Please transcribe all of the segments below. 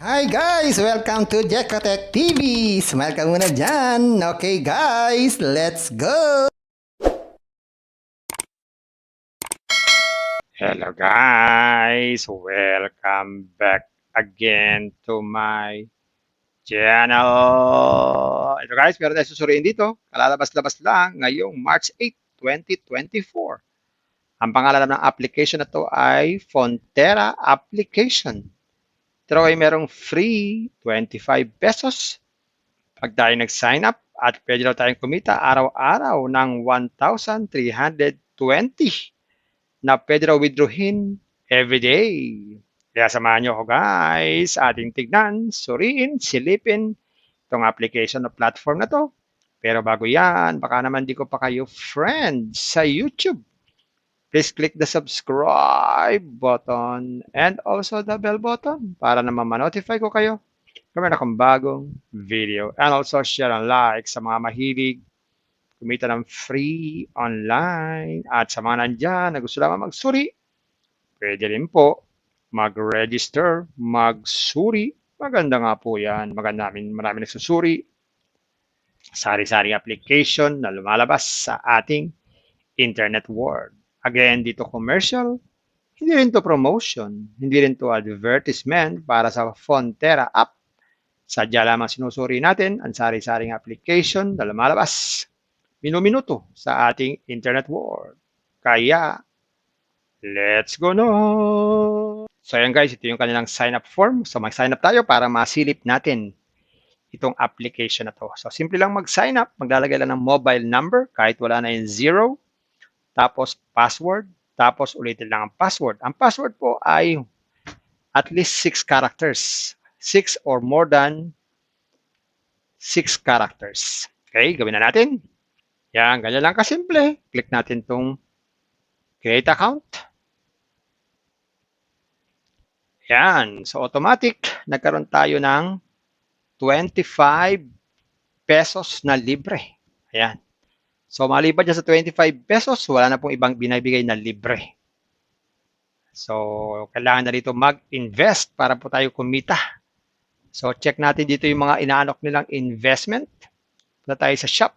Hi guys! Welcome to Jekotech TV! Smile ka muna dyan! Okay guys, let's go! Hello guys! Welcome back again to my channel. Ito guys, meron tayo susuriin dito. Kalalabas-labas lang ngayong March 8, 2024. Ang pangalan ng application na to ay Fontera Application. Ito ay merong free 25 pesos pag tayo nag-sign up at pwede daw tayong kumita araw-araw ng 1,320 na pwede raw withdrawin everyday. Kaya samahan nyo ako guys, ating tignan, suriin, silipin itong application o platform na to. Pero bago yan, baka naman di ko pa kayo friend sa YouTube. Please click the subscribe button and also the bell button para naman ma-notify ko kayo kung meron akong bagong video. And also share and like sa mga mahilig kumita ng free online at sa mga nandyan na gusto lamang magsuri, pwede rin po mag-register, magsuri. Maganda nga po yan. Marami nagsusuri. Sari-sari application na lumalabas sa ating internet world. Again, dito commercial, hindi rin to promotion, hindi rin to advertisement para sa Fontera app. Sadya lamang sinusuri natin ang sari-saring application na lumalabas minuminuto sa ating internet world. Kaya, let's go no! So ayan guys, ito yung kanilang sign up form. So mag-sign up tayo para masilip natin itong application na to. So simple lang mag-sign up. Maglalagay lang ng mobile number kahit wala na yung zero. Tapos password. Tapos ulitin lang ang password. Ang password po ay at least 6 characters. 6 or more than 6 characters. Okay, gawin na natin. Yan, ganyan lang kasimple. Click natin itong create account. Yan. So automatic, nagkaroon tayo ng 25 pesos na libre. Ayan. So maliban dyan sa 25 pesos, wala na pong ibang binibigay na libre. So kailangan na dito mag-invest para po tayo kumita. So check natin dito yung mga inaanok nilang investment. Na tayo sa shop.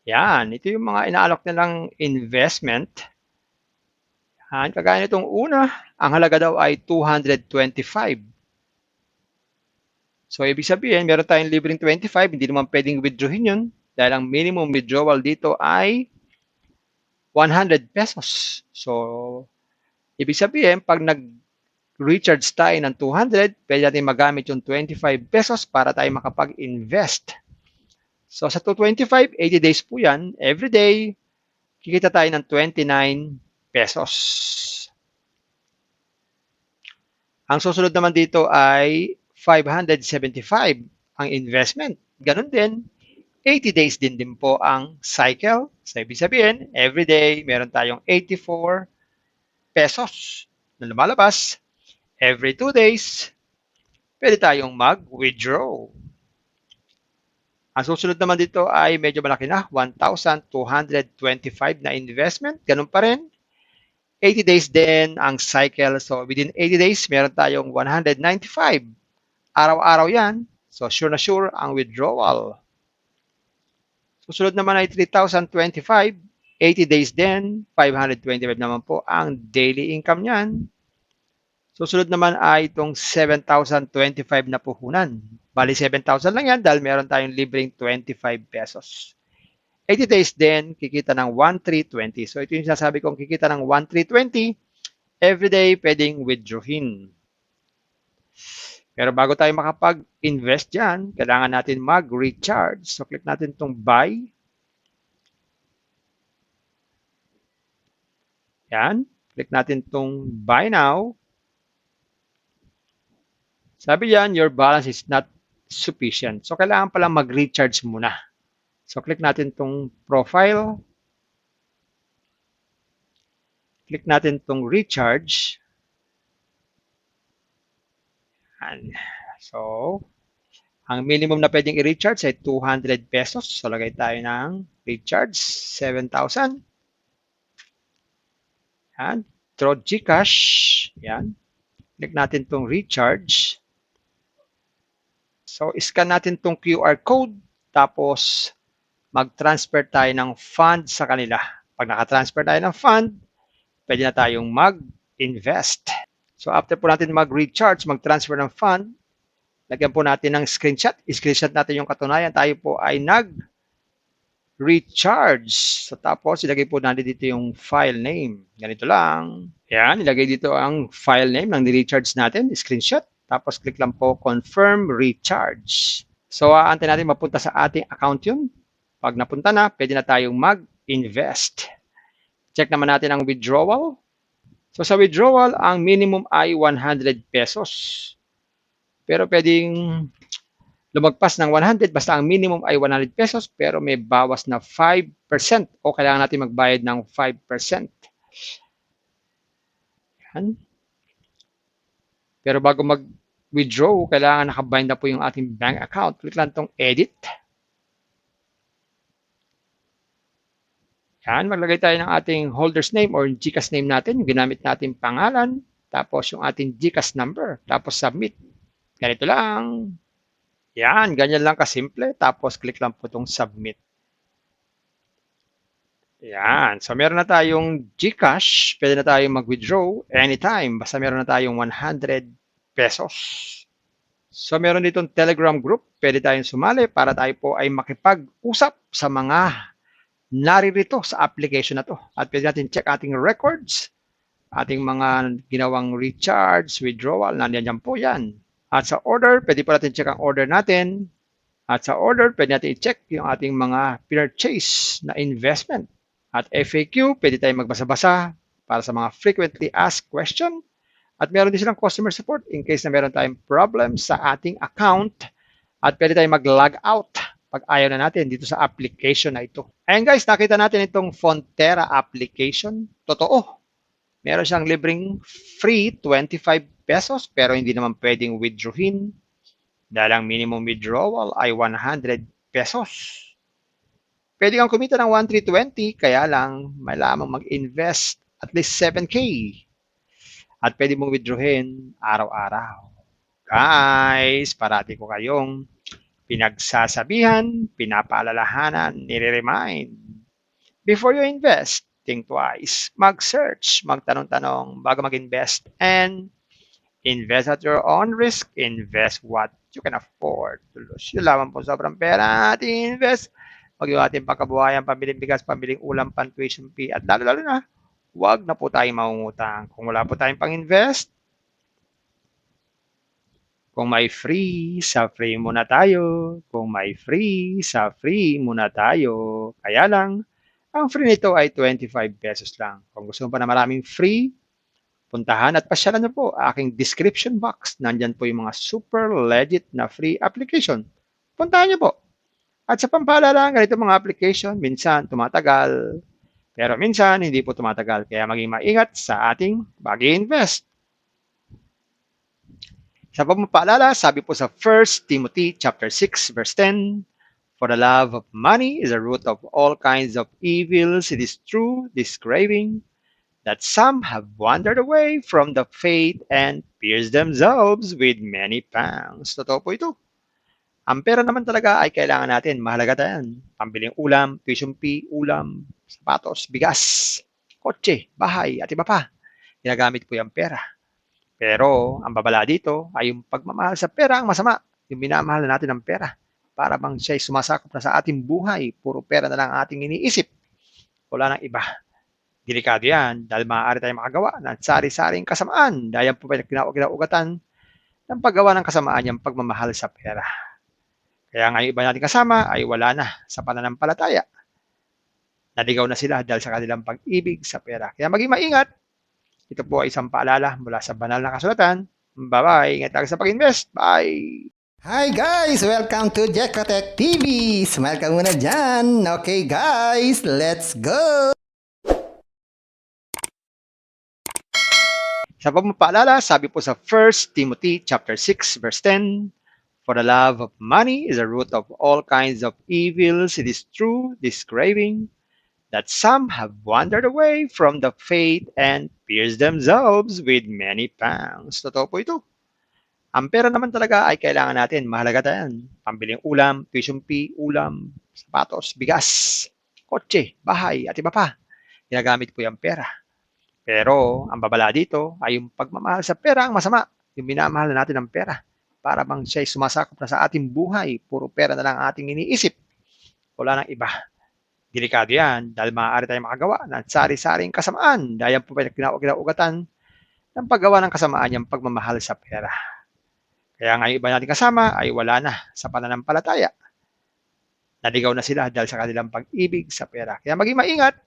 Yan. Ito yung mga inaalok nilang investment. Yan. Kagaya nitong una, ang halaga daw ay 225. So, ibig sabihin, meron tayong libreng 25, hindi naman pwedeng withdrawin yun dahil ang minimum withdrawal dito ay 100 pesos. So, ibig sabihin, pag nag-recharge tayo ng 200, pwede natin magamit yung 25 pesos para tayo makapag-invest. So, sa 225, 80 days po yan. Every day, kikita tayo ng 29 pesos. Ang susunod naman dito ay 575 ang investment. Ganun din, 80 days din po ang cycle. So, ibig sabihin, every day, meron tayong 84 pesos na lumalabas. Every 2 days, pwede tayong mag-withdraw. Ang susunod naman dito ay medyo malaki na, 1,225 na investment. Ganun pa rin. 80 days din ang cycle. So, within 80 days, meron tayong 195. Araw-araw yan. So, sure na sure ang withdrawal. Susunod naman ay 3,025. 80 days din. 525 naman po ang daily income niyan. Susunod naman ay itong 7,025 na puhunan. Bali 7,000 lang yan dahil meron tayong libreng 25 pesos. 80 days din, kikita ng 1,320. So ito yung sasabi kong kikita ng 1,320. Everyday pwedeng withdrawin. Pero bago tayo makapag-invest dyan, kailangan natin mag-recharge. So click natin itong buy. Yan. Click natin itong buy now. Sabi yan, your balance is not sufficient. So, kailangan palang mag-recharge muna. So, click natin itong profile. Click natin itong recharge. And so, ang minimum na pwedeng i-recharge ay 200 pesos. So, lagay tayo ng recharge, 7,000. Yan. Through GCash. Yan. Click natin itong recharge. So, scan natin itong QR code. Tapos, mag-transfer tayo ng fund sa kanila. Pag naka-transfer tayo ng fund, pwede na tayong mag-invest. So, after po natin mag-recharge, mag-transfer ng fund, lagyan po natin ng screenshot. I-screenshot natin yung katunayan. Tayo po ay nag-recharge. So, tapos, ilagay po natin dito yung file name. Ganito lang. Yan, ilagay dito ang file name ng ni-recharge natin. Screenshot. Tapos, click lang po confirm recharge. So, aantay natin mapunta sa ating account yun. Pag napunta na, pwede na tayong mag-invest. Check naman natin ang withdrawal. So sa withdrawal, ang minimum ay 100 pesos. Pero pwedeng lumagpas ng 100, basta ang minimum ay 100 pesos, pero may bawas na 5% o kailangan natin magbayad ng 5%. Yan. Pero bago mag-withdraw, kailangan nakabind na po yung ating bank account. Click lang itong edit. Yan, maglagay tayo ng ating holder's name or GCash name natin, yung ginamit natin pangalan, tapos yung ating GCash number, tapos submit. Ganito lang. Yan, ganyan lang kasimple. Tapos click lang po itong submit. Yan. So meron na tayong GCash. Pwede na tayong mag-withdraw anytime. Basta meron na tayong 100 pesos. So meron ditong Telegram group. Pwede tayong sumali para tayo po ay makipag-usap sa mga naririto sa application na to. At pwede natin check ating records, ating mga ginawang recharge, withdrawal, nandiyan po yan. At sa order, pwede po natin check ang order natin. At sa order, pwede natin i-check yung ating mga purchase na investment. At FAQ, pwede tayong magbasa-basa para sa mga frequently asked question. At meron din silang customer support in case na meron tayong problem sa ating account. At pwede tayong mag-log out pag ayaw na natin dito sa application na ito. Ayan guys, nakita natin itong Fonterra application. Totoo. Meron siyang libreng free 25 pesos pero hindi naman pwedeng withdrawin dahil ang minimum withdrawal ay 100 pesos. Pwede kang kumita ng 1,320 kaya lang may lamang mag-invest at least 7K. At pwede mong withdrawin araw-araw. Guys, parati ko kayong pinagsasabihan, pinapaalalahanan, nire-remind. Before you invest, think twice. Mag-search, magtanong-tanong bago mag-invest. And invest at your own risk. Invest what you can afford to lose. Yung lamang po sobrang pera natin invest. Huwag yung ating pagkabuhayan, pambiling bigas, pambiling ulam, pan-tuition fee. At lalo-lalo na, huwag na po tayong mangungutang. Kung wala po tayong pang-invest, kung may free, sa free muna tayo. Kung may free, sa free muna tayo. Kaya lang, ang free nito ay 25 pesos lang. Kung gusto mo pa na maraming free, puntahan at pasyalan niyo po aking description box. Nandyan po yung mga super legit na free application. Puntahan niyo po. At sa pampaalala, ganito mga application, minsan tumatagal. Pero minsan, hindi po tumatagal. Kaya maging maingat sa ating pag-invest. Sa pagpapaalala, sabi po sa 1 Timothy chapter 6 verse 10, "For the love of money is the root of all kinds of evils. It is true, this craving, that some have wandered away from the faith and pierced themselves with many pangs." Totoo po ito. Ang pera naman talaga ay kailangan natin. Mahalaga tayan. Pambiling ulam, tuition fee, ulam, sapatos, bigas, kotse, bahay, at iba pa. Ginagamit po yung pera. Pero ang babala dito ay yung pagmamahal sa pera ang masama. Yung minamahal na natin ng pera. Para bang siya'y sumasakop na sa ating buhay. Puro pera na lang ating iniisip. Wala nang iba. Delikado yan dahil maaari tayong makagawa ng sari-saring kasamaan. Dahil po kinaugatan ng paggawa ng kasamaan yung pagmamahal sa pera. Kaya nga yung iba nating kasama ay wala na sa pananampalataya. Naligaw na sila dahil sa kanilang pag-ibig sa pera. Kaya maging maingat. Ito po ay isang paalala mula sa banal na kasulatan. Bye-bye. Ingat tayo sa pag-invest. Bye! Hi guys! Welcome to Jekotech TV! Smile ka muna dyan! Okay guys, let's go! Sa pagpapaalala, sabi po sa 1 Timothy chapter 6 verse 10, "For the love of money is the root of all kinds of evils. It is true, this craving, that some have wandered away from the faith and pierced themselves with many pangs. Totoo po ito. Ang pera naman talaga ay kailangan natin. Mahalaga yan. Pambiling ulam, tuition fee, ulam, sapatos, bigas, kotse, bahay, at iba pa. Ginagamit po yung pera. Pero ang babala dito ay yung pagmamahal sa pera ang masama. Yung minamahal na natin ang pera. Para bang siya'y sumasakop na sa ating buhay. Puro pera na lang ating iniisip. Wala nang iba. Delikado yan dahil maaari tayong makagawa ng sari-saring kasamaan. Dahil yan po ba kinaugatan ng paggawa ng kasamaan yung pagmamahal sa pera. Kaya nga yung iba nating kasama ay wala na sa pananampalataya. Naligaw na sila dahil sa kanilang pag-ibig sa pera. Kaya maging maingat.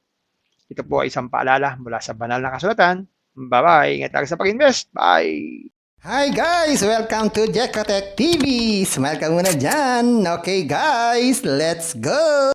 Ito po ay isang paalala mula sa banal na kasulatan. Bye-bye. Ingat lang sa pag-invest. Bye! Hi guys! Welcome to Jekatech TV! Smile ka muna dyan! Okay guys, let's go!